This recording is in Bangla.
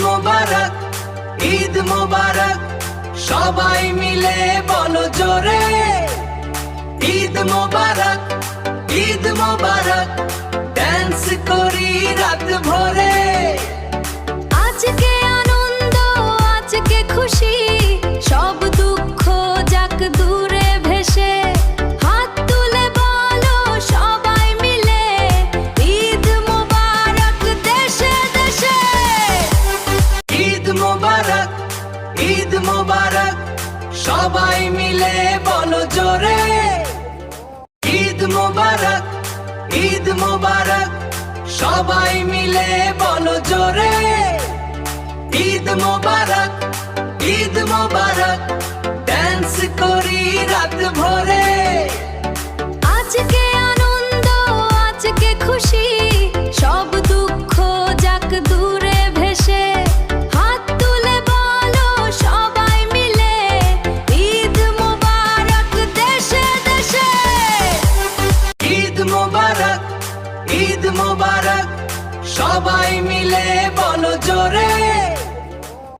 মোবারক, ঈদ মোবারক, সবাই মিলে বলো জোরে। ঈদ মোবারক, ঈদ মোবারক, ডান্স করি রাত ভরে। আজকে আনন্দ, আজকে খুশি, সব দুঃখ যাক দূরে ভেসে। হাত তুলে বলো সবাই মিলে, ঈদ মোবারক দেশে দেশে। ঈদ মোবারক, ঈদ মোবারক, সবাই মিলে বলো জোরে। ঈদ মোবারক, ঈদ মোবারক, সবাই মিলে বলো জোরে। ঈদ মোবারক, ঈদ মোবারক, ডান্স করি রাত ভরে। আজকে আনন্দ, আজকে খুশি, সব দুঃখ যাক দূরে ভেসে। হাত তুলে বলো সবাই মিলে, ঈদ মোবারক দেশে দেশে। ঈদ মোবারক, ঈদ মোবারক, সবাই মিলে বলো জোরে।